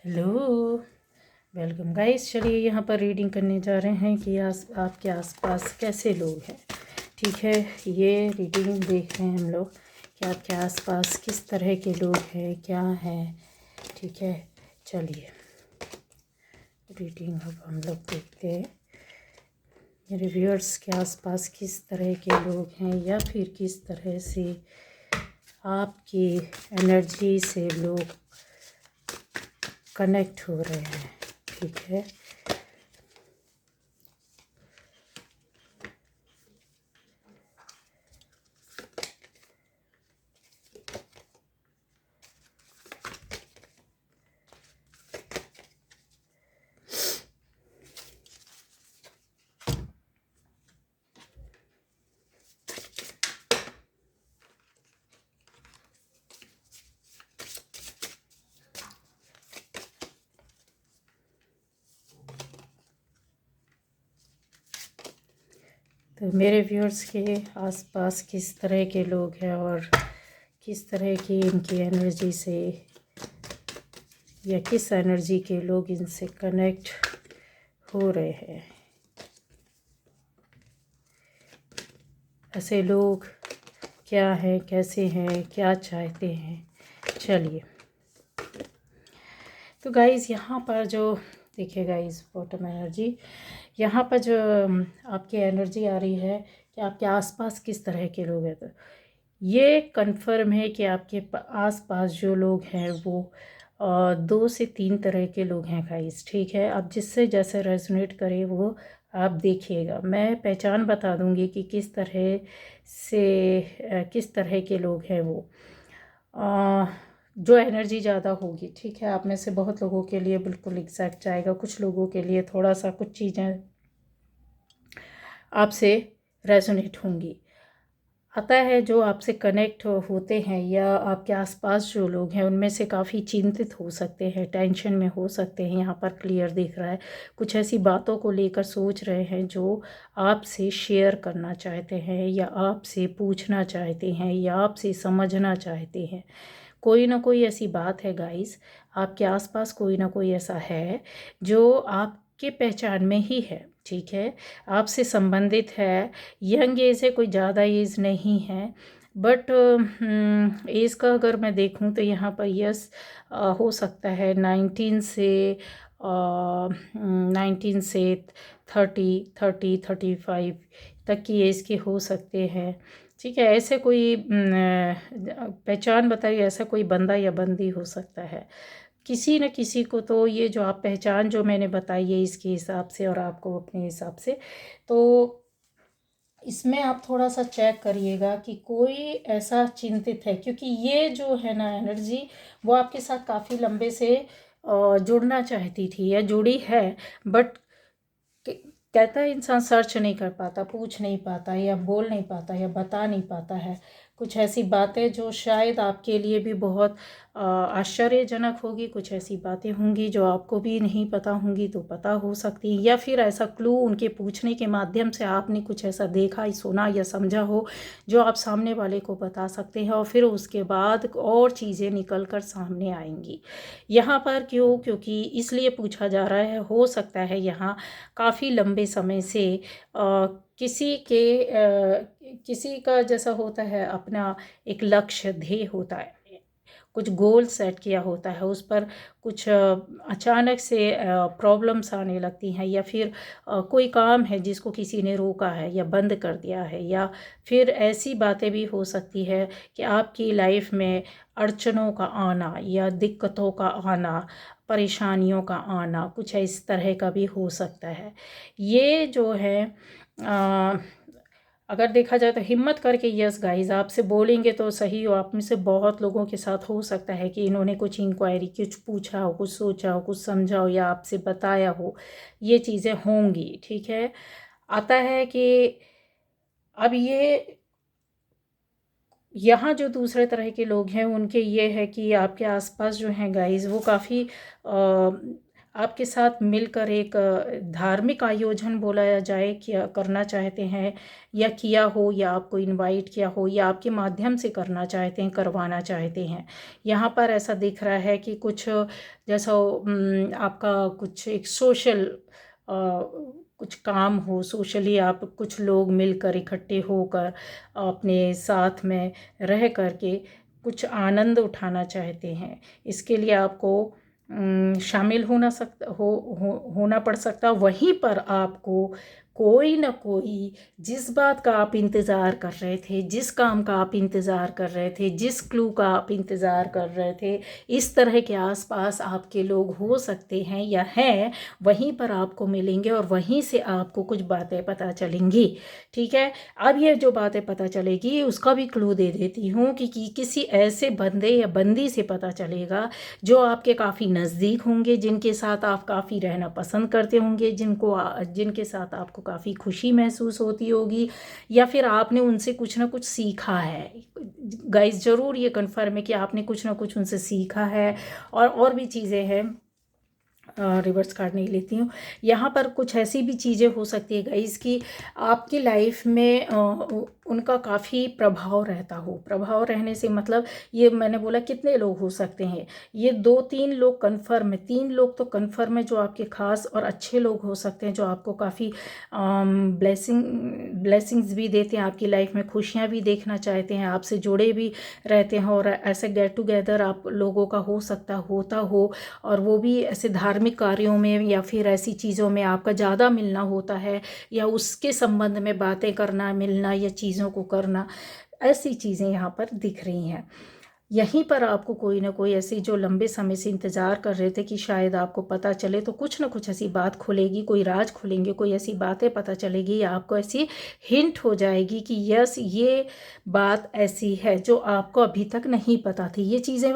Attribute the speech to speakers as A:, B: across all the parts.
A: Hello, welcome guys. चलिए यहाँ पर रीडिंग करने जा रहे हैं कि आपके आसपास कैसे लोग हैं। ठीक है, ये रीडिंग देख रहे हैं हम लोग कि आपके आसपास किस तरह के लोग हैं, क्या हैं। ठीक है, चलिए रीडिंग अब हम लोग देखते हैं मेरे व्यूअर्स के आसपास किस तरह के लोग हैं या फिर किस तरह से आपकी एनर्जी से लोग कनेक्ट हो रहे हैं। ठीक है, तो मेरे व्यूअर्स के आसपास किस तरह के लोग हैं और किस तरह की इनकी एनर्जी से या किस एनर्जी के लोग इनसे कनेक्ट हो रहे हैं। ऐसे लोग क्या हैं, कैसे हैं, क्या चाहते हैं। चलिए, तो गाइज़ यहाँ पर जो देखिए गाइज़ बॉटम एनर्जी, यहाँ पर जो आपकी एनर्जी आ रही है कि आपके आसपास किस तरह के लोग हैं। तो ये कंफर्म है कि आपके आसपास जो लोग हैं वो 2 से 3 तरह के लोग हैं गाइस। ठीक है, अब जिससे जैसे रेजोनेट करे वो आप देखिएगा। मैं पहचान बता दूंगी कि किस तरह से किस तरह के लोग हैं वो। जो एनर्जी ज़्यादा होगी, ठीक है, आप में से बहुत लोगों के लिए बिल्कुल एग्जैक्ट जाएगा, कुछ लोगों के लिए थोड़ा सा कुछ चीज़ें आपसे रेजोनेट होंगी। आता है जो आपसे कनेक्ट होते हैं या आपके आसपास जो लोग हैं उनमें से काफ़ी चिंतित हो सकते हैं, टेंशन में हो सकते हैं। यहाँ पर क्लियर दिख रहा है कुछ ऐसी बातों को लेकर सोच रहे हैं जो आपसे शेयर करना चाहते हैं या आपसे पूछना चाहते हैं या आपसे समझना चाहते हैं। कोई ना कोई ऐसी बात है गाइस, आपके आसपास कोई ना कोई ऐसा है जो आपके पहचान में ही है। ठीक है, आपसे संबंधित है, यंग एज है, कोई ज़्यादा एज नहीं है। बट एज का अगर मैं देखूं तो यहाँ पर यस हो सकता है 19 से 35 तक की एज के हो सकते हैं। ठीक है, ऐसे कोई पहचान बताइए, ऐसा कोई बंदा या बंदी हो सकता है। किसी न किसी को तो ये जो आप पहचान जो मैंने बताई है इसके हिसाब से और आपको अपने हिसाब से, तो इसमें आप थोड़ा सा चेक करिएगा कि कोई ऐसा चिंतित है, क्योंकि ये जो है ना एनर्जी वो आपके साथ काफ़ी लंबे से जुड़ना चाहती थी या जुड़ी है। बट कहता है इंसान सर्च नहीं कर पाता, पूछ नहीं पाता या बोल नहीं पाता या बता नहीं पाता है कुछ ऐसी बातें जो शायद आपके लिए भी बहुत आश्चर्यजनक होगी। कुछ ऐसी बातें होंगी जो आपको भी नहीं पता होंगी तो पता हो सकती हैं, या फिर ऐसा क्लू उनके पूछने के माध्यम से आपने कुछ ऐसा देखा, सुना या समझा हो जो आप सामने वाले को बता सकते हैं और फिर उसके बाद और चीज़ें निकल कर सामने आएंगी। यहाँ पर क्योंकि इसलिए पूछा जा रहा है, हो सकता है यहाँ काफ़ी लंबे समय से किसी का जैसा होता है अपना एक लक्ष्य ध्येय होता है, कुछ गोल सेट किया होता है, उस पर कुछ अचानक से प्रॉब्लम्स आने लगती हैं, या फिर कोई काम है जिसको किसी ने रोका है या बंद कर दिया है, या फिर ऐसी बातें भी हो सकती है कि आपकी लाइफ में अड़चनों का आना या दिक्कतों का आना, परेशानियों का आना, कुछ इस तरह का भी हो सकता है। ये जो है अगर देखा जाए तो हिम्मत करके यस गाइस आपसे बोलेंगे तो सही हो। आप में से बहुत लोगों के साथ हो सकता है कि इन्होंने कुछ इंक्वायरी, कुछ पूछा हो, कुछ सोचा हो, कुछ समझा हो या आपसे बताया हो, ये चीज़ें होंगी। ठीक है, आता है कि अब ये यहाँ जो दूसरे तरह के लोग हैं उनके ये है कि आपके आसपास जो हैं गाइस वो काफ़ी आपके साथ मिलकर एक धार्मिक आयोजन बोला जाए क्या करना चाहते हैं, या किया हो, या आपको इनवाइट किया हो, या आपके माध्यम से करना चाहते हैं, करवाना चाहते हैं। यहाँ पर ऐसा दिख रहा है कि कुछ जैसा आपका कुछ एक सोशल कुछ काम हो, सोशली आप कुछ लोग मिलकर इकट्ठे होकर अपने साथ में रह करके कुछ आनंद उठाना चाहते हैं। इसके लिए आपको शामिल होना पड़ सकता। वहीं पर आपको कोई ना कोई, जिस बात का आप इंतज़ार कर रहे थे, जिस काम का आप इंतज़ार कर रहे थे, जिस क्लू का आप इंतज़ार कर रहे थे, इस तरह के आसपास आपके लोग हो सकते हैं या हैं, वहीं पर आपको मिलेंगे और वहीं से आपको कुछ बातें पता चलेंगी। ठीक है, अब ये जो बातें पता चलेगी उसका भी क्लू दे देती हूँ कि किसी ऐसे बंदे या बंदी से पता चलेगा जो आपके काफ़ी नज़दीक होंगे, जिनके साथ आप काफ़ी रहना पसंद करते होंगे, जिनके साथ आपको काफ़ी खुशी महसूस होती होगी, या फिर आपने उनसे कुछ ना कुछ सीखा है। गाइस, ज़रूर ये कन्फर्म है कि आपने कुछ ना कुछ उनसे सीखा है। और भी चीज़ें हैं, रिवर्स कार्ड नहीं लेती हूँ। यहाँ पर कुछ ऐसी भी चीज़ें हो सकती है गाइस कि आपकी लाइफ में उनका काफ़ी प्रभाव रहता हो। प्रभाव रहने से मतलब ये मैंने बोला कितने लोग हो सकते हैं, ये 2-3 लोग कन्फर्म है, 3 लोग तो कन्फर्म है जो आपके खास और अच्छे लोग हो सकते हैं, जो आपको काफ़ी ब्लेसिंग्स भी देते हैं, आपकी लाइफ में खुशियाँ भी देखना चाहते हैं, आपसे जुड़े भी रहते हैं। और ऐसे गेट टुगेदर आप लोगों का होता हो, और वो भी ऐसे धार्मिक कार्यों में या फिर ऐसी चीज़ों में आपका ज़्यादा मिलना होता है, या उसके संबंध में बातें करना, मिलना या चीज़ों को करना, ऐसी चीज़ें यहाँ पर दिख रही हैं। यहीं पर आपको कोई ना कोई ऐसी, जो लंबे समय से इंतज़ार कर रहे थे कि शायद आपको पता चले, तो कुछ ना कुछ ऐसी बात खुलेगी, कोई राज खुलेंगे, कोई ऐसी बातें पता चलेगी, या आपको ऐसी हिंट हो जाएगी कि यस, ये बात ऐसी है जो आपको अभी तक नहीं पता थी। ये चीज़ें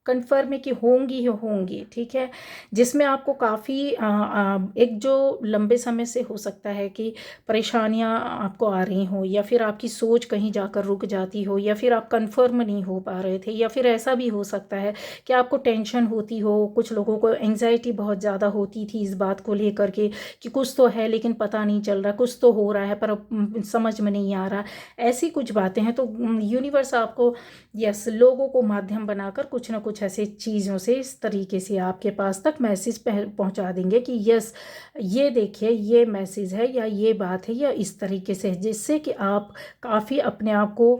A: कन्फर्म है कि होंगी ही होंगी। ठीक है, जिसमें आपको काफ़ी एक जो लंबे समय से हो सकता है कि परेशानियां आपको आ रही हो, या फिर आपकी सोच कहीं जाकर रुक जाती हो, या फिर आप कन्फर्म नहीं हो पा रहे थे, या फिर ऐसा भी हो सकता है कि आपको टेंशन होती हो। कुछ लोगों को एंग्जाइटी बहुत ज़्यादा होती थी इस बात को लेकर के कि कुछ तो है लेकिन पता नहीं चल रहा, कुछ तो हो रहा है पर समझ में नहीं आ रहा। ऐसी कुछ बातें हैं, तो यूनिवर्स आपको यस लोगों को माध्यम बनाकर कुछ ना कुछ ऐसे चीज़ों से इस तरीके से आपके पास तक मैसेज पहुंचा देंगे कि यस, ये देखिए, ये मैसेज है या ये बात है, या इस तरीके से, जिससे कि आप काफ़ी अपने आप को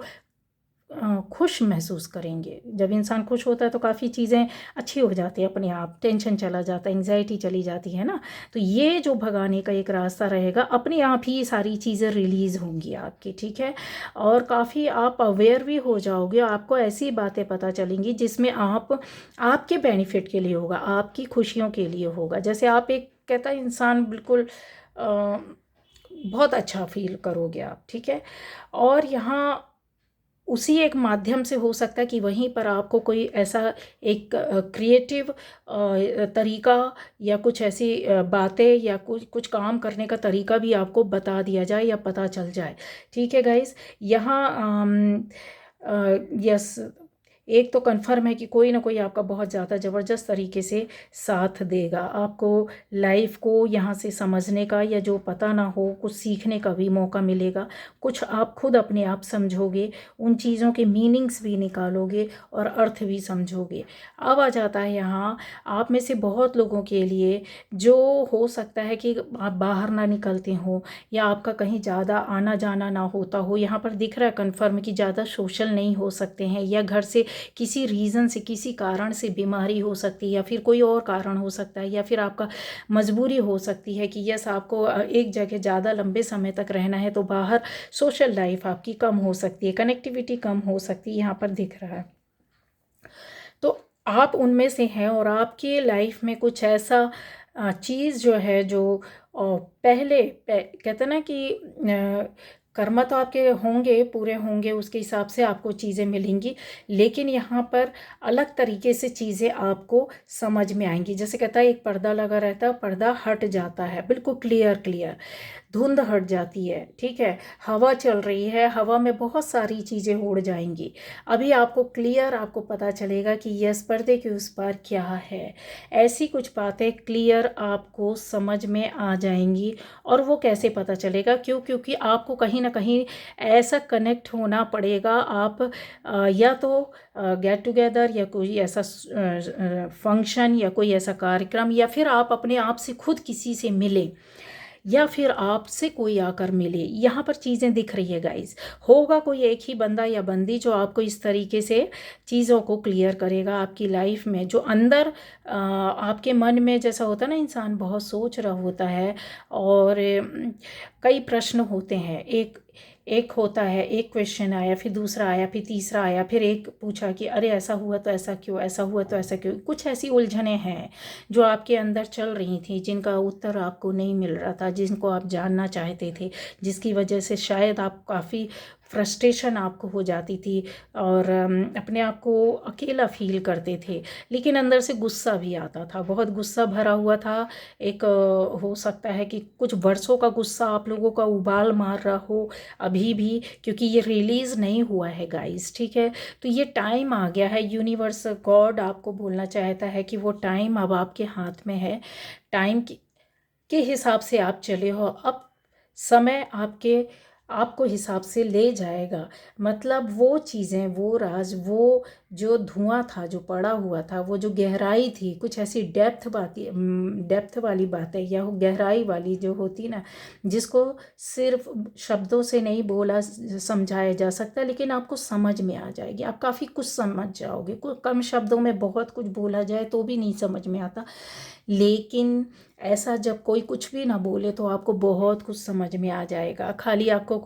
A: खुश महसूस करेंगे। जब इंसान खुश होता है तो काफ़ी चीज़ें अच्छी हो जाती है अपने आप, टेंशन चला जाता है, एंग्जाइटी चली जाती है ना। तो ये जो भगाने का एक रास्ता रहेगा, अपने आप ही ये सारी चीज़ें रिलीज़ होंगी आपकी। ठीक है, और काफ़ी आप अवेयर भी हो जाओगे, आपको ऐसी बातें पता चलेंगी जिसमें आपके बेनिफिट के लिए होगा, आपकी खुशियों के लिए होगा। जैसे आप एक कहता है इंसान बिल्कुल बहुत अच्छा फील करोगे आप। ठीक है, और यहाँ उसी एक माध्यम से हो सकता है कि वहीं पर आपको कोई ऐसा एक क्रिएटिव तरीका, या कुछ ऐसी बातें, या कुछ कुछ काम करने का तरीका भी आपको बता दिया जाए या पता चल जाए। ठीक है गाइस, यहाँ यस, एक तो कन्फर्म है कि कोई ना कोई आपका बहुत ज़्यादा ज़बरदस्त तरीके से साथ देगा, आपको लाइफ को यहाँ से समझने का, या जो पता ना हो कुछ सीखने का भी मौका मिलेगा। कुछ आप खुद अपने आप समझोगे, उन चीज़ों के मीनिंग्स भी निकालोगे और अर्थ भी समझोगे। अब आ जाता है यहाँ आप में से बहुत लोगों के लिए, जो हो सकता है कि आप बाहर ना निकलते हो, या आपका कहीं ज़्यादा आना जाना ना होता हो। यहाँ पर दिख रहा है कन्फर्म कि ज़्यादा सोशल नहीं हो सकते हैं, या घर से किसी रीज़न से, किसी कारण से बीमारी हो सकती है, या फिर कोई और कारण हो सकता है, या फिर आपका मजबूरी हो सकती है कि यस, आपको एक जगह ज़्यादा लंबे समय तक रहना है, तो बाहर सोशल लाइफ आपकी कम हो सकती है, कनेक्टिविटी कम हो सकती है, यहाँ पर दिख रहा है। तो आप उनमें से हैं, और आपकी लाइफ में कुछ ऐसा चीज़ जो है, जो कहते हैं ना कि कर्म तो आपके होंगे, पूरे होंगे, उसके हिसाब से आपको चीज़ें मिलेंगी, लेकिन यहाँ पर अलग तरीके से चीज़ें आपको समझ में आएंगी। जैसे कहता है एक पर्दा लगा रहता है, पर्दा हट जाता है, बिल्कुल क्लियर क्लियर धुंध हट जाती है, ठीक है। हवा चल रही है, हवा में बहुत सारी चीज़ें उड़ जाएंगी। अभी आपको क्लियर आपको पता चलेगा कि यस, पर्दे के उस पार क्या है। ऐसी कुछ बातें क्लियर आपको समझ में आ जाएंगी। और वो कैसे पता चलेगा? क्योंकि आपको कहीं ना कहीं ऐसा कनेक्ट होना पड़ेगा। आप या तो गेट टुगेदर या कोई ऐसा फंक्शन या कोई ऐसा कार्यक्रम, या फिर आप अपने आप से खुद किसी से मिले, या फिर आपसे कोई आकर मिले। यहाँ पर चीज़ें दिख रही है गाइस। होगा कोई एक ही बंदा या बंदी जो आपको इस तरीके से चीज़ों को क्लियर करेगा आपकी लाइफ में। जो अंदर आपके मन में जैसा होता है ना, इंसान बहुत सोच रहा होता है और कई प्रश्न होते हैं। एक एक होता है, एक क्वेश्चन आया, फिर दूसरा आया, फिर तीसरा आया, फिर एक पूछा कि अरे ऐसा हुआ तो ऐसा क्यों, ऐसा हुआ तो ऐसा क्यों। कुछ ऐसी उलझनें हैं जो आपके अंदर चल रही थी, जिनका उत्तर आपको नहीं मिल रहा था, जिनको आप जानना चाहते थे, जिसकी वजह से शायद आप काफ़ी फ्रस्ट्रेशन आपको हो जाती थी और अपने आप को अकेला फील करते थे। लेकिन अंदर से गुस्सा भी आता था, बहुत गुस्सा भरा हुआ था। एक हो सकता है कि कुछ वर्षों का गुस्सा आप लोगों का उबाल मार रहा हो अभी भी, क्योंकि ये रिलीज़ नहीं हुआ है गाइस, ठीक है। तो ये टाइम आ गया है, यूनिवर्स गॉड आपको बोलना चाहता है कि वो टाइम अब आपके हाथ में है। टाइम के हिसाब से आप चले हो। अब समय आपको हिसाब से ले जाएगा। मतलब वो चीज़ें, वो राज, वो जो धुआं था जो पड़ा हुआ था, वो जो गहराई थी, कुछ ऐसी डेप्थ वाली बातें या गहराई वाली जो होती ना, जिसको सिर्फ शब्दों से नहीं बोला समझाया जा सकता, लेकिन आपको समझ में आ जाएगी। आप काफ़ी कुछ समझ जाओगे। कम शब्दों में बहुत कुछ बोला जाए तो भी नहीं समझ में आता, लेकिन ऐसा जब कोई कुछ भी ना बोले तो आपको बहुत कुछ समझ में आ जाएगा। खाली आपको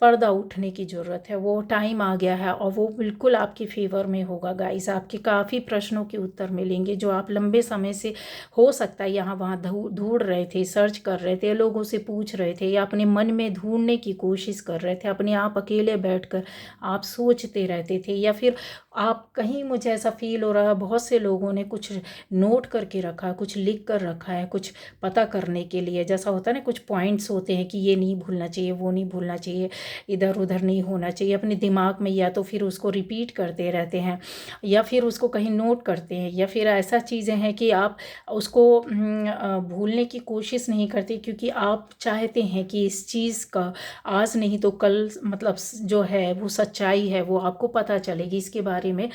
A: पर्दा उठने की ज़रूरत है। वो टाइम आ गया है और वो बिल्कुल आपके फेवर में होगा गाइस। आपके काफ़ी प्रश्नों के उत्तर मिलेंगे जो आप लंबे समय से हो सकता है यहाँ वहाँ ढूंढ रहे थे, सर्च कर रहे थे, लोगों से पूछ रहे थे, या अपने मन में ढूंढने की कोशिश कर रहे थे। अपने आप अकेले बैठकर आप सोचते रहते थे, या फिर आप कहीं, मुझे ऐसा फील हो रहा है बहुत से लोगों ने कुछ नोट करके रखा, कुछ लिख कर रखा है, कुछ पता करने के लिए। जैसा होता है ना, कुछ पॉइंट्स होते हैं कि ये नहीं भूलना चाहिए, वो नहीं भूलना चाहिए, इधर उधर नहीं होना चाहिए अपने दिमाग में, या तो फिर उसको रिपीट करते रहते हैं, या फिर उसको कहीं नोट करते हैं, या फिर ऐसा चीज़ें हैं कि आप उसको भूलने की कोशिश नहीं करते, क्योंकि आप चाहते हैं कि इस चीज़ का आज नहीं तो कल, मतलब जो है वो सच्चाई है वो आपको पता चलेगी, इसके बारे में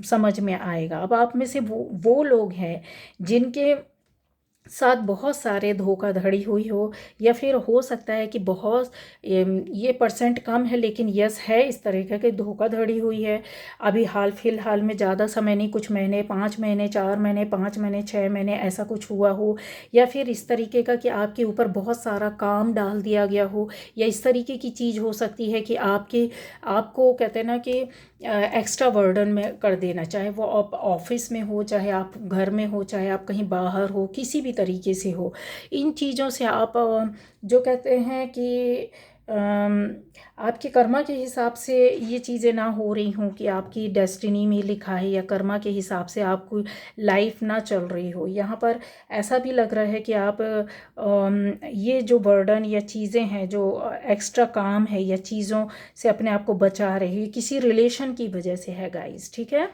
A: समझ में आएगा। अब आप में से वो लोग हैं जिनके साथ बहुत सारे धोखाधड़ी हुई हो, या फिर हो सकता है कि बहुत ये परसेंट कम है, लेकिन यस है, इस तरीके की धोखाधड़ी हुई है। अभी हाल फिलहाल में, ज़्यादा समय नहीं, कुछ महीने, 5 महीने, 4 महीने, 5 महीने, 6 महीने, ऐसा कुछ हुआ हो। या फिर इस तरीके का कि आपके ऊपर बहुत सारा काम डाल दिया गया हो, या इस तरीके की चीज़ हो सकती है कि आपको कहते हैं ना कि एक्स्ट्रा बर्डन में कर देना, चाहे वो आप ऑफिस में हो, चाहे आप घर में हो, चाहे आप कहीं बाहर हो, किसी भी तरीके से हो। इन चीज़ों से आप जो कहते हैं कि आपके कर्मा के हिसाब से ये चीज़ें ना हो रही हों, कि आपकी डेस्टिनी में लिखा है या कर्मा के हिसाब से आपको लाइफ ना चल रही हो। यहाँ पर ऐसा भी लग रहा है कि आप ये जो बर्डन या चीज़ें हैं, जो एक्स्ट्रा काम है या चीज़ों से अपने आप को बचा रहे हैं, किसी रिलेशन की वजह से है गाइस, ठीक है।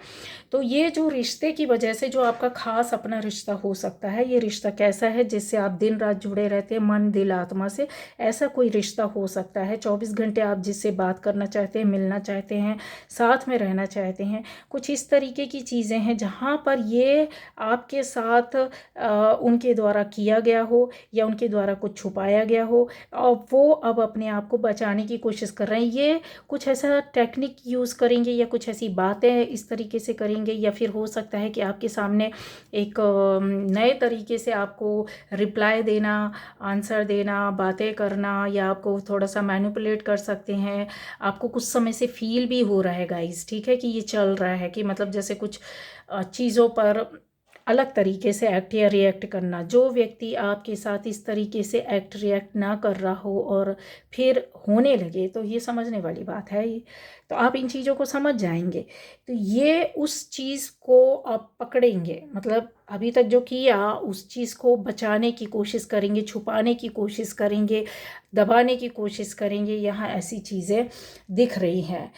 A: तो ये जो रिश्ते की वजह से, जो आपका खास अपना रिश्ता हो सकता है, ये रिश्ता कैसा है जिससे आप दिन रात जुड़े रहते हैं, मन दिल आत्मा से, ऐसा कोई रिश्ता हो सकता है। 24 घंटे आप जिससे बात करना चाहते हैं, मिलना चाहते हैं, साथ में रहना चाहते हैं। कुछ इस तरीके की चीज़ें हैं जहाँ पर ये आपके साथ उनके द्वारा किया गया हो, या उनके द्वारा कुछ छुपाया गया हो, और वो अब अपने आप को बचाने की कोशिश कर रहे हैं। ये कुछ ऐसा टेक्निक यूज़ करेंगे, या कुछ ऐसी बातें इस तरीके से करेंगे, या फिर हो सकता है कि आपके सामने एक नए तरीके से आपको रिप्लाई देना, आंसर देना, बातें करना, या आपको थोड़ा सा मैनिपुलेट कर सकते हैं। आपको कुछ समय से फील भी हो रहा है गाइस, ठीक है, कि ये चल रहा है, कि मतलब जैसे कुछ चीज़ों पर अलग तरीके से एक्ट या रिएक्ट करना। जो व्यक्ति आपके साथ इस तरीके से एक्ट रिएक्ट ना कर रहा हो और फिर होने लगे, तो ये समझने वाली बात है ये। तो आप इन चीज़ों को समझ जाएंगे, तो ये उस चीज़ को आप पकड़ेंगे, मतलब अभी तक जो किया उस चीज़ को बचाने की कोशिश करेंगे, छुपाने की कोशिश करेंगे, दबाने की कोशिश करेंगे। यहाँ ऐसी चीज़ें दिख रही हैं।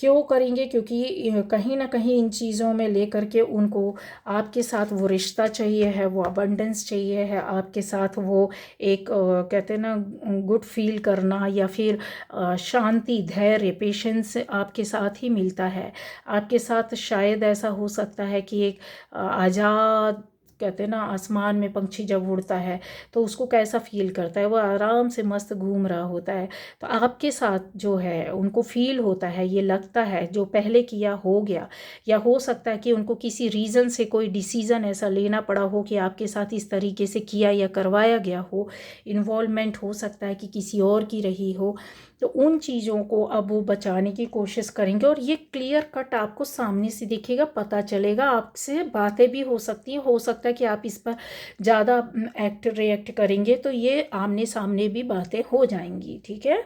A: क्यों करेंगे? क्योंकि कहीं ना कहीं इन चीज़ों में लेकर के उनको आपके साथ वो रिश्ता चाहिए है, वो अबंडेंस चाहिए है आपके साथ, वो एक कहते हैं ना गुड फील करना, या फिर शांति, धैर्य, पेशेंस आपके साथ ही मिलता है। आपके साथ शायद ऐसा हो सकता है कि एक आज़ाद, कहते हैं ना आसमान में पंछी जब उड़ता है तो उसको कैसा फील करता है, वो आराम से मस्त घूम रहा होता है। तो आपके साथ जो है उनको फील होता है, ये लगता है जो पहले किया हो गया, या हो सकता है कि उनको किसी रीज़न से कोई डिसीज़न ऐसा लेना पड़ा हो कि आपके साथ इस तरीके से किया या करवाया गया हो, इन्वॉल्वमेंट हो सकता है कि किसी और की रही हो। तो उन चीज़ों को अब वो बचाने की कोशिश करेंगे, और ये क्लियर कट आपको सामने से दिखेगा, पता चलेगा। आपसे बातें भी हो सकती हैं, हो सकता है कि आप इस पर ज़्यादा एक्ट रिएक्ट करेंगे तो ये आमने सामने भी बातें हो जाएंगी, ठीक है।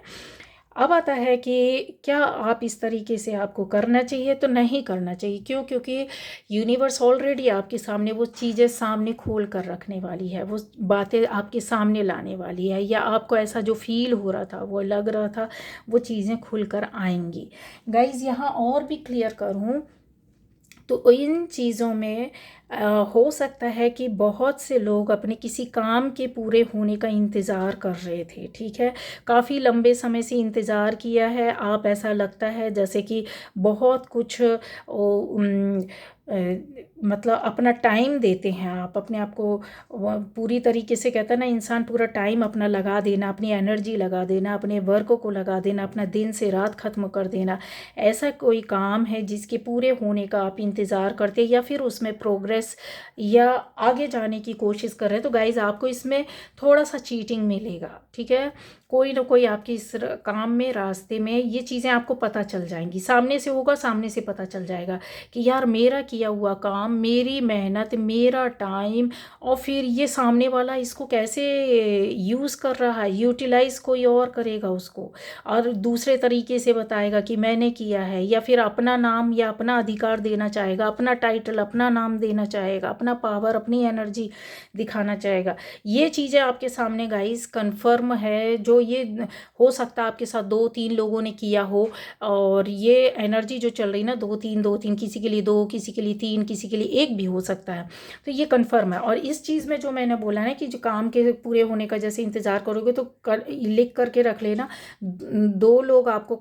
A: अब आता है कि क्या आप इस तरीके से आपको करना चाहिए? तो नहीं करना चाहिए। क्यों? क्योंकि यूनिवर्स ऑलरेडी आपके सामने वो चीज़ें सामने खोल कर रखने वाली है, वो बातें आपके सामने लाने वाली है, या आपको ऐसा जो फील हो रहा था, वो लग रहा था, वो चीज़ें खुल कर आएंगी। गाइज़ यहाँ और भी क्लियर करूँ तो इन चीज़ों में हो सकता है कि बहुत से लोग अपने किसी काम के पूरे होने का इंतज़ार कर रहे थे, ठीक है। काफ़ी लंबे समय से इंतज़ार किया है आप, ऐसा लगता है जैसे कि बहुत कुछ मतलब अपना टाइम देते हैं आप अपने आप को पूरी तरीके से, कहता है ना इंसान पूरा टाइम अपना लगा देना, अपनी एनर्जी लगा देना, अपने वर्क को लगा देना, अपना दिन से रात ख़त्म कर देना। ऐसा कोई काम है जिसके पूरे होने का आप इंतज़ार करते हैं, या फिर उसमें प्रोग्रेस या आगे जाने की कोशिश कर रहे हैं, तो गाइज़ आपको इसमें थोड़ा सा चीटिंग मिलेगा, ठीक है। कोई ना कोई आपकी इस काम में, रास्ते में ये चीज़ें आपको पता चल जाएंगी, सामने से होगा, सामने से पता चल जाएगा कि यार मेरा किया हुआ काम, मेरी मेहनत, मेरा टाइम, और फिर ये सामने वाला इसको कैसे यूज़ कर रहा है, यूटिलाइज कोई और करेगा उसको, और दूसरे तरीके से बताएगा कि मैंने किया है, या फिर अपना नाम या अपना अधिकार देना चाहेगा, अपना टाइटल, अपना नाम देना चाहेगा, अपना पावर, अपनी एनर्जी दिखाना चाहेगा। ये चीज़ें आपके सामने गाइस कंफर्म है, जो ये हो सकता है आपके साथ 2-3 लोगों ने किया हो, और ये एनर्जी जो चल रही ना, 2-3 किसी के लिए 2, किसी के लिए 3, किसी के लिए 1 भी हो सकता है, तो ये कंफर्म है। और इस चीज़ में जो मैंने बोला ना कि जो काम के पूरे होने का जैसे इंतज़ार करोगे, तो लिख करके रख लेना, 2 लोग आपको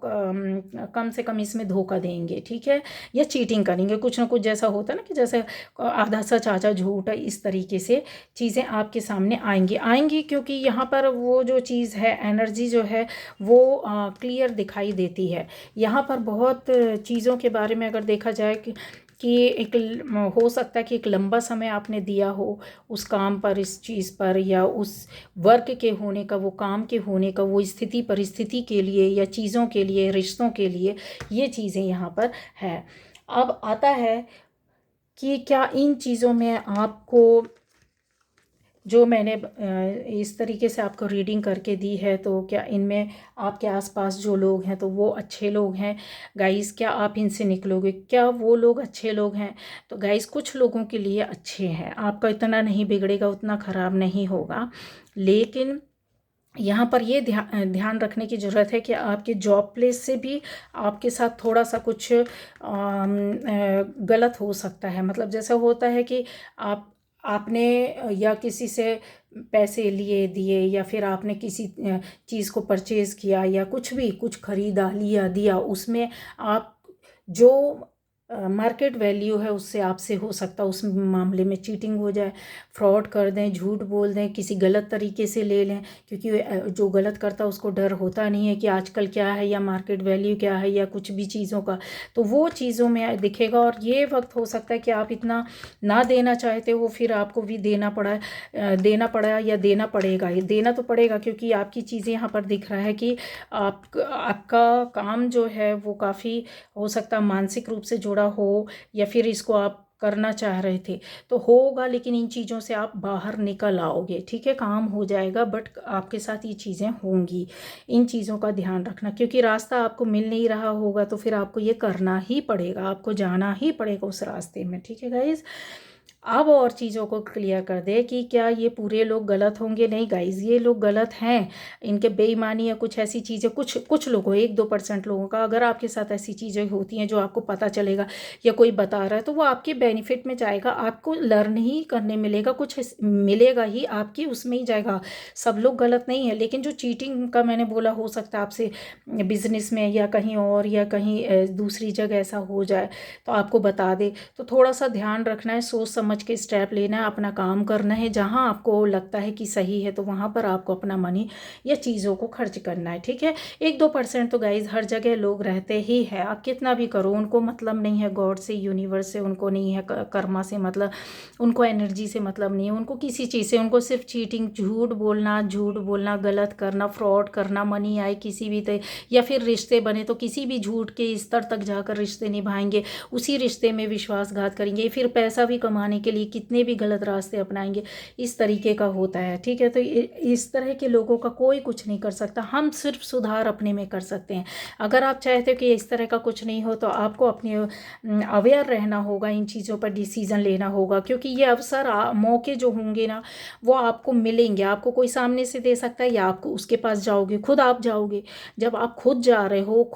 A: कम से कम इसमें धोखा देंगे, ठीक है, या चीटिंग करेंगे, कुछ ना कुछ जैसा होता है ना कि जैसे आधा सच आधा झूठ, इस तरीके से चीज़ें आपके सामने आएंगी, क्योंकि यहाँ पर वो जो चीज़ है, एनर्जी जो है वो क्लियर दिखाई देती है। यहाँ पर बहुत चीज़ों के बारे में अगर देखा जाए कि एक हो सकता है कि एक लंबा समय आपने दिया हो उस काम पर, इस चीज़ पर, या उस वर्क के होने का, वो काम के होने का, वो स्थिति परिस्थिति के लिए, या चीज़ों के लिए, रिश्तों के लिए, ये चीज़ें यहाँ पर है। अब आता है कि क्या इन चीज़ों में आपको, जो मैंने इस तरीके से आपको रीडिंग करके दी है, तो क्या इनमें आपके आसपास जो लोग हैं तो वो अच्छे लोग हैं? गाइस क्या आप इनसे निकलोगे? क्या वो लोग अच्छे लोग हैं? तो गाइस कुछ लोगों के लिए अच्छे हैं, आपका इतना नहीं बिगड़ेगा, उतना ख़राब नहीं होगा। लेकिन यहाँ पर ये ध्यान रखने की ज़रूरत है कि आपके जॉब प्लेस से भी आपके साथ थोड़ा सा कुछ गलत हो सकता है। मतलब जैसा होता है कि आपने या किसी से पैसे लिए दिए, या फिर आपने किसी चीज़ को परचेज़ किया, या कुछ भी कुछ ख़रीदा, लिया, दिया, उसमें आप जो मार्केट वैल्यू है उससे आपसे हो सकता है उस मामले में चीटिंग हो जाए, फ्रॉड कर दें, झूठ बोल दें, किसी गलत तरीके से ले लें, क्योंकि जो गलत करता है उसको डर होता नहीं है कि आजकल क्या है, या मार्केट वैल्यू क्या है, या कुछ भी चीज़ों का, तो वो चीज़ों में दिखेगा। और ये वक्त हो सकता है कि आप इतना ना देना चाहते हो, फिर आपको भी देना पड़ा, या देना पड़ेगा, ये देना तो पड़ेगा, क्योंकि आपकी चीज़ें यहाँ पर दिख रहा है कि आपका काम जो है वो काफ़ी हो सकता है मानसिक रूप से जुड़ा हो, या फिर इसको आप करना चाह रहे थे तो होगा, लेकिन इन चीज़ों से आप बाहर निकल आओगे, ठीक है, काम हो जाएगा, बट आपके साथ ये चीज़ें होंगी। इन चीज़ों का ध्यान रखना, क्योंकि रास्ता आपको मिल नहीं रहा होगा तो फिर आपको ये करना ही पड़ेगा, आपको जाना ही पड़ेगा उस रास्ते में, ठीक है गाइज़। अब और चीज़ों को क्लियर कर दे कि क्या ये पूरे लोग गलत होंगे? नहीं गाइज़, ये लोग गलत हैं। इनके बेईमानी या कुछ ऐसी चीज़ें कुछ कुछ लोगों 1-2% लोगों का अगर आपके साथ ऐसी चीज़ें होती हैं जो आपको पता चलेगा या कोई बता रहा है तो वो आपके बेनिफिट में जाएगा, आपको लर्न ही करने मिलेगा, कुछ मिलेगा ही, आपकी उसमें ही जाएगा। सब लोग गलत नहीं है, लेकिन जो चीटिंग का मैंने बोला हो सकता है आपसे बिजनेस में या कहीं और या कहीं दूसरी जगह ऐसा हो जाए तो आपको बता दे, तो थोड़ा सा ध्यान रखना है, सोच समझ के स्टेप लेना है, अपना काम करना है, जहाँ आपको लगता है कि सही है तो वहाँ पर आपको अपना मनी या चीज़ों को खर्च करना है, ठीक है। 1-2% तो गाइज हर जगह लोग रहते ही है, आप कितना भी करो उनको मतलब नहीं है गॉड से, यूनिवर्स से उनको नहीं है, कर्मा से मतलब, उनको एनर्जी से मतलब नहीं है, उनको किसी चीज़ से, उनको सिर्फ चीटिंग, झूठ बोलना, गलत करना, फ्रॉड करना, मनी आए किसी भी या फिर रिश्ते बने तो किसी भी झूठ के स्तर तक जाकर रिश्ते निभाएंगे, उसी रिश्ते में विश्वासघात करेंगे, फिर पैसा भी कमाने के लिए कितने भी गलत रास्ते अपनाएंगे, इस तरीके का होता है, ठीक है। तो इस तरह के लोगों का कोई कुछ नहीं कर सकता, हम सिर्फ सुधार अपने में कर सकते हैं। अगर आप चाहते हो कि इस तरह का कुछ नहीं हो तो आपको अपने अवेयर रहना होगा, इन चीज़ों पर डिसीज़न लेना होगा, क्योंकि ये अवसर मौके जो होंगे ना वो आपको मिलेंगे, आपको कोई सामने से दे सकता है या आपको उसके पास जाओगे, खुद आप जाओगे। जब आप खुद जा रहे हो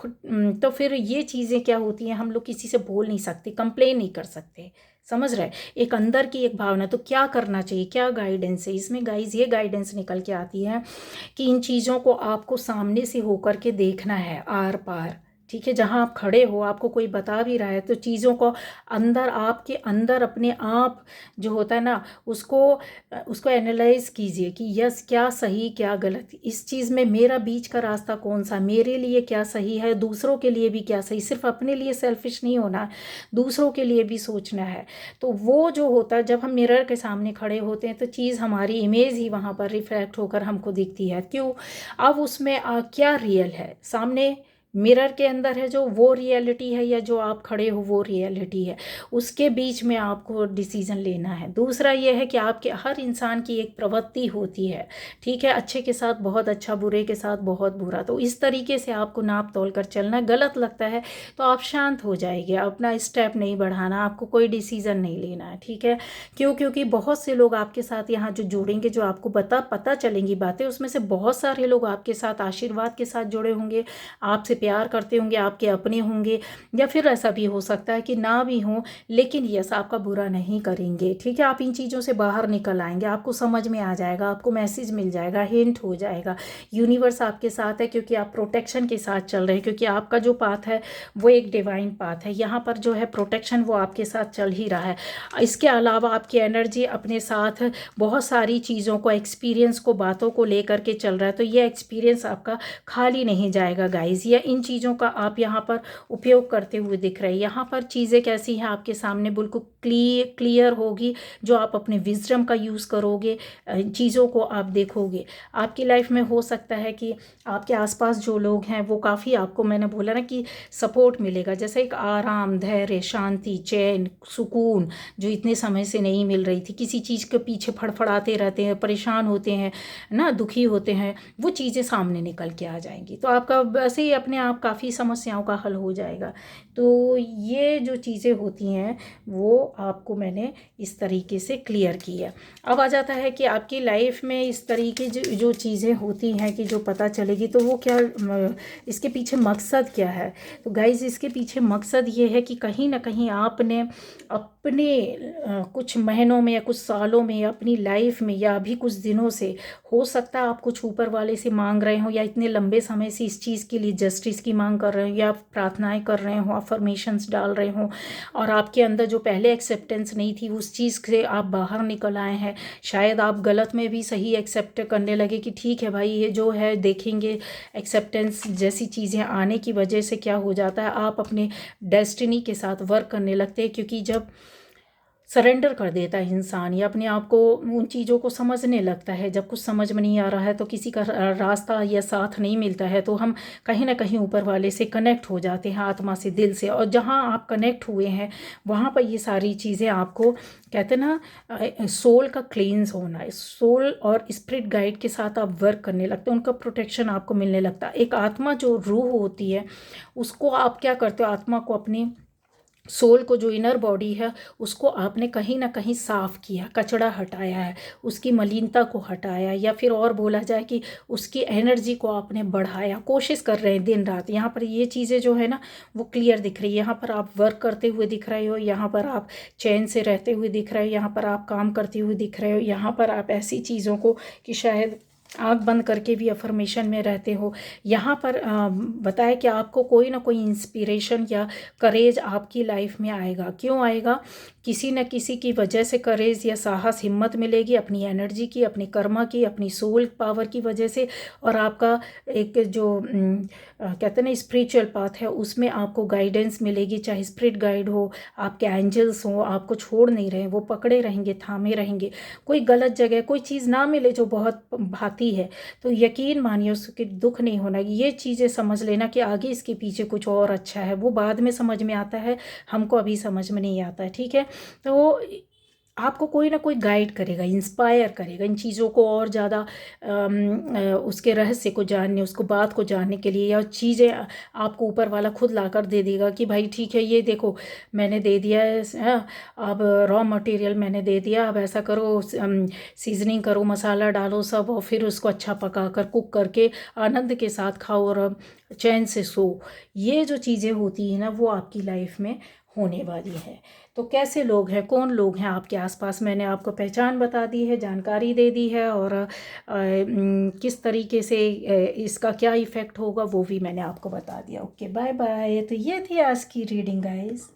A: तो फिर ये चीज़ें क्या होती हैं, हम लोग किसी से बोल नहीं सकते, कंप्लेन नहीं कर सकते, समझ रहे, एक अंदर की एक भावना, तो क्या करना चाहिए, क्या गाइडेंस है इसमें गाइज, ये गाइडेंस निकल के आती है कि इन चीज़ों को आपको सामने से होकर के देखना है, आर पार, ठीक है, जहाँ आप खड़े हो आपको कोई बता भी रहा है तो चीज़ों को अंदर, आपके अंदर अपने आप जो होता है ना उसको उसको एनालाइज कीजिए कि यस क्या सही क्या गलत, इस चीज़ में मेरा बीच का रास्ता कौन सा, मेरे लिए क्या सही है, दूसरों के लिए भी क्या सही, सिर्फ अपने लिए सेल्फिश नहीं होना, दूसरों के लिए भी सोचना है। तो वो जो होता है जब हम मिरर के सामने खड़े होते हैं तो चीज़, हमारी इमेज ही वहाँ पर रिफ्लेक्ट होकर हमको दिखती है, क्यों, अब उसमें क्या रियल है, सामने मिरर के अंदर है जो वो रियलिटी है या जो आप खड़े हो वो रियलिटी है, उसके बीच में आपको डिसीज़न लेना है। दूसरा ये है कि आपके हर इंसान की एक प्रवृत्ति होती है, ठीक है, अच्छे के साथ बहुत अच्छा, बुरे के साथ बहुत बुरा, तो इस तरीके से आपको नाप तोल कर चलना। गलत लगता है तो आप शांत हो जाएंगे, अपना स्टेप नहीं बढ़ाना, आपको कोई डिसीज़न नहीं लेना है, ठीक है। क्यों, क्योंकि बहुत से लोग आपके साथ यहाँ जो जुड़ेंगे, जो आपको पता चलेंगी बातें, उसमें से बहुत सारे लोग आपके साथ आशीर्वाद के साथ जुड़े होंगे, आपसे प्यार करते होंगे, आपके अपने होंगे, या फिर ऐसा भी हो सकता है कि ना भी हो, लेकिन यस आपका बुरा नहीं करेंगे, ठीक है। आप इन चीज़ों से बाहर निकल आएंगे, आपको समझ में आ जाएगा, आपको मैसेज मिल जाएगा, हिंट हो जाएगा, यूनिवर्स आपके साथ है, क्योंकि आप प्रोटेक्शन के साथ चल रहे हैं, क्योंकि आपका जो पाथ है वो एक डिवाइन पाथ है, यहाँ पर जो है प्रोटेक्शन वो आपके साथ चल ही रहा है। इसके अलावा आपकी एनर्जी अपने साथ बहुत सारी चीज़ों को, एक्सपीरियंस को, बातों को लेकर के चल रहा है, तो ये एक्सपीरियंस आपका खाली नहीं जाएगा गाइज, या इन चीज़ों का आप यहाँ पर उपयोग करते हुए दिख रहे हैं। यहाँ पर चीज़ें कैसी हैं आपके सामने बिल्कुल क्लियर होगी, जो आप अपने विजडम का यूज़ करोगे, चीज़ों को आप देखोगे। आपकी लाइफ में हो सकता है कि आपके आसपास जो लोग हैं वो काफ़ी, आपको मैंने बोला ना कि सपोर्ट मिलेगा, जैसे एक आराम, धैर्य, शांति, चैन, सुकून जो इतने समय से नहीं मिल रही थी, किसी चीज़ के पीछे फड़फड़ाते रहते हैं, परेशान होते हैं ना, दुखी होते हैं, वो चीज़ें सामने निकल के आ जाएंगी, तो आपका वैसे ही अपने आप काफ़ी समस्याओं का हल हो जाएगा। तो ये जो चीज़ें होती हैं वो आपको मैंने इस तरीके से क्लियर की है। अब आ जाता है कि आपकी लाइफ में इस तरीके जो चीज़ें होती हैं कि जो पता चलेगी, तो वो क्या, इसके पीछे मकसद क्या है। तो गाइज इसके पीछे मकसद ये है कि कहीं ना कहीं आपने अपने कुछ महीनों में या कुछ सालों में या अपनी लाइफ में या अभी कुछ दिनों से, हो सकता है आप कुछ ऊपर वाले से मांग रहे हो, या इतने लंबे समय से इस चीज़ के लिए जस्टिस की मांग कर रहे हो, या प्रार्थनाएं कर रहे हो, अफर्मेशंस डाल रहे हो, और आपके अंदर जो पहले एक्सेप्टेंस नहीं थी उस चीज़ से आप बाहर निकल आए हैं। शायद आप गलत में भी सही एक्सेप्ट करने लगे कि ठीक है भाई ये जो है देखेंगे, एक्सेप्टेंस जैसी चीज़ें आने की वजह से क्या हो जाता है, आप अपने डेस्टिनी के साथ वर्क करने लगते हैं, क्योंकि जब सरेंडर कर देता है इंसान, या अपने आप को उन चीज़ों को समझने लगता है। जब कुछ समझ में नहीं आ रहा है तो किसी का रास्ता या साथ नहीं मिलता है, तो हम कहीं ना कहीं ऊपर वाले से कनेक्ट हो जाते हैं, आत्मा से, दिल से। और जहाँ आप कनेक्ट हुए हैं वहाँ पर ये सारी चीज़ें आपको, कहते हैं ना, सोल का क्लींस होना है। सोल और स्पिरिट गाइड के साथ आप वर्क करने लगते हैं, उनका प्रोटेक्शन आपको मिलने लगता है। एक आत्मा जो रूह होती है उसको आप क्या करते हो, आत्मा को, अपनी सोल को, जो इनर बॉडी है उसको आपने कहीं ना कहीं साफ किया, कचड़ा हटाया है, उसकी मलिनता को हटाया, या फिर और बोला जाए कि उसकी एनर्जी को आपने बढ़ाया। कोशिश कर रहे हैं दिन रात। यहाँ पर ये चीज़ें जो है ना वो क्लियर दिख रही है। यहाँ पर आप वर्क करते हुए दिख रहे हो, यहाँ पर आप चैन से रहते हुए दिख रहे हो, यहाँ पर आप काम करते हुए दिख रहे हो, यहाँ पर आप ऐसी चीज़ों को कि शायद आँख बंद करके भी अफर्मेशन में रहते हो। यहाँ पर बताया कि आपको कोई ना कोई इंस्पिरेशन या करेज आपकी लाइफ में आएगा। क्यों आएगा? किसी न किसी की वजह से करेज या साहस, हिम्मत मिलेगी, अपनी एनर्जी की, अपनी कर्मा की, अपनी सोल पावर की वजह से। और आपका एक जो कहते हैं ना स्पिरिचुअल पाथ है उसमें आपको गाइडेंस मिलेगी, चाहे स्पिरिट गाइड हो, आपके एंजल्स हो, आपको छोड़ नहीं रहे, वो पकड़े रहेंगे, थामे रहेंगे। कोई गलत जगह कोई चीज़ ना मिले जो बहुत भाती है तो यकीन मानिए उसके दुख नहीं होना। ये चीज़ें समझ लेना कि आगे इसके पीछे कुछ और अच्छा है, वो बाद में समझ में आता है, हमको अभी समझ में नहीं आता है। ठीक है, तो आपको कोई ना कोई गाइड करेगा, इंस्पायर करेगा इन चीज़ों को और ज़्यादा उसके रहस्य को जानने, उसको बात को जानने के लिए। या चीज़ें आपको ऊपर वाला खुद लाकर दे देगा कि भाई ठीक है, ये देखो मैंने दे दिया है, अब रॉ मटेरियल मैंने दे दिया, अब ऐसा करो, सीजनिंग करो, मसाला डालो सब, और फिर उसको अच्छा पका कर कुक करके आनंद के साथ खाओ और चैन से सो। ये जो चीज़ें होती हैं ना वो आपकी लाइफ में होने वाली है। तो कैसे लोग हैं, कौन लोग हैं आपके आसपास, मैंने आपको पहचान बता दी है, जानकारी दे दी है, और किस तरीके से इसका क्या इफ़ेक्ट होगा वो भी मैंने आपको बता दिया। Okay, bye bye. तो ये थी आज की रीडिंग गाइस।